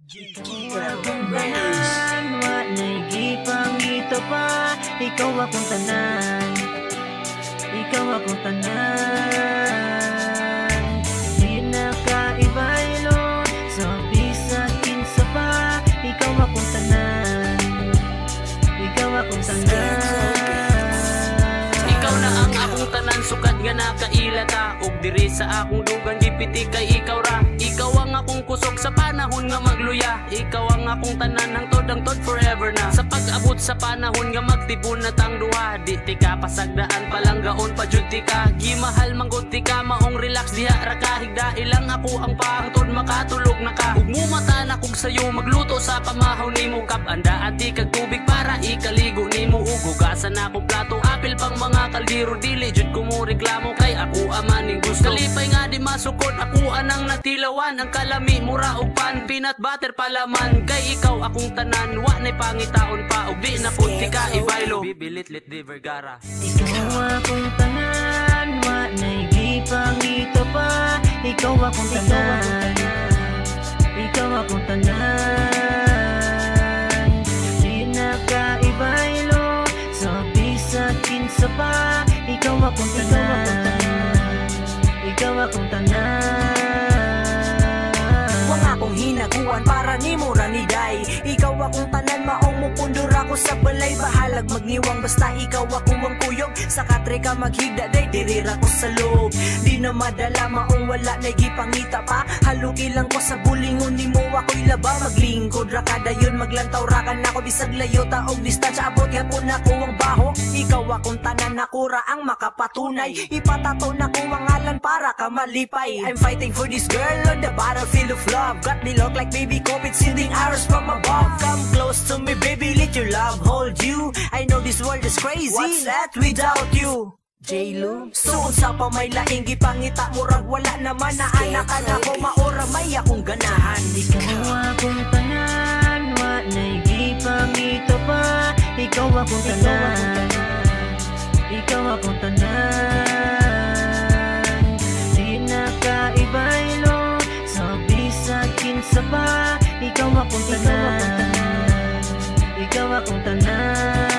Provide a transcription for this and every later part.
Akong tanan, wa naigipang ito pa. Ikaw akong tanan, ikaw akong tanan. Di nakaibaylo sa bisag kinsa pa. Ikaw akong tanan, ikaw akong tanan. Ikaw na ang akong tanan, sukat nga nakaila ta. Og diri sa akong dugang gipiti kay ikaw ra. Ikaw ang akong kusog sa panahon nga magluya. Ikaw ang akong tanan, hangtod forever na. Sa pag-abot sa panahon nga magtipon na tang duha. Di ti ka pasagdaan palang gaon pa jud ti ka. Gimahal manggod ti ka, maong relax diha ra ka. Higda ilang ako ang pangtod makatulog na ka. Ug mumata na kog sayo magluto sa pamahaw nimo. Kap anda ati kag tubig para ikaligo nimo. Ug hugasan na kog plato, apil pang mga kaldero. Dili jud ko mo reklamo kay ako amaning gusto. Kalipay nga di masukod, ako anang natilawan. Ang kalami mura og pan, peanut butter palaman. Kay ikaw akong tanan, wa nay pangitaon pa. Og di na punti ka ibaylo, bibilitlit di Vergara. Ikaw akong tanan, wa naigipang ito pa. Ikaw akong tanan, ikaw akong tanan. Di nakaibaylo sa bisag kinsa pa. Ikaw akong tanan, ikaw akong tanan. Wang akong hinaguan para ni mura ni day. Ikaw akong tanan, maong mupundor ako sa balay. Bahalag magniwang basta ikaw ako ang kuyog. Sa katre ka maghigda day, dirira ko sa loob. Di na madala maong wala na gipangita pa. Haluki lang ko sa bulingon ni mo ako'y laba. Maglingkod ra ka dayon, maglantaw ra ka na ko. Bisag layo taog distansya abot yapon ako ang baho. Ikaw akong tanan, nakura ang makapatunay. Ipatato na ko ang ngalan para ka malipay. I'm fighting for this girl on the battlefield of love. Got me look like baby COVID, sending arrows from above. Come close to me baby, let your love hold you. I know this world is crazy, what's that without you? J-Lo, suod sa pamay laing gipangita murag wala naman na anak na ko maora may akong ganahan. Ikaw akong tanan, wa naigipang ito pa. Ikaw akong tanan, ikaw akong tanan. Di nakaibaylo sa bisag kinsa pa. Ikaw akong tanan, ikaw akong tanan.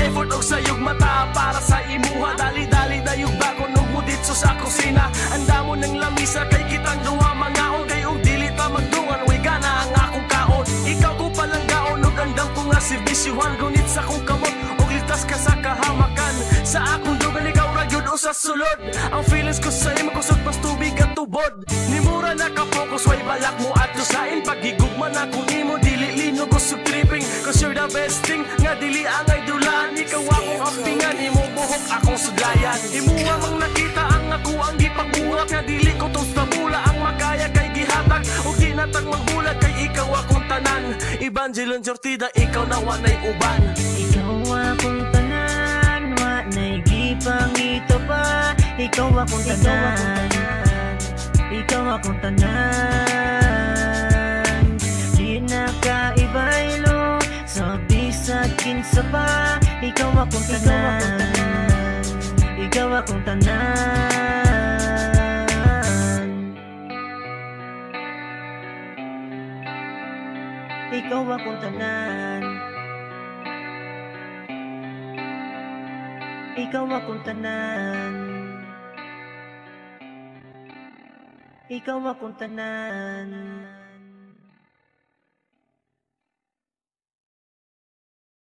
Effort og sayog mata para sa imuha. Dali-dali dayog bago nugmudit so sa kusina. Anda mo ng lamisa kay kitang duha mangaon. Kay og dili ta magdungan, way gana ang akong kaon. Ikaw ko palang gaon og andam ko nga serbisyuhan. Gunit sa kong kamot og ligtas ka sa kahamakan. Sa akong dugan ikaw ra gyud o sa sulod. Ang feelings ko sa imo kusog pas tubig at tubod. Ni mura nakapokus way balak mo at lusain. Paghigugman ako nimo dili linog usog tripping. Cause you're the best thing nga dili angay dulan. Ikaw akong ampingan, imo buhok akong sudlayan. Imuha mang nakita ang ako ang gipagbuhat. Nga dili ko tong stabula ang makaya kay gihatag. O ginatag magbulat kay ikaw akong tanan. Evangelon Jortida, ikaw na wanay uban. Ikaw akong tanan, wa naigipang ito pa. Ikaw akong tanan, ikaw akong tanan. Di nakaibaylo sa bisag kinsa pa. Ikaw akong tanan, ikaw akong tanan. Ikaw akong tanan, ikaw akong tanan. Ikaw akong tanan.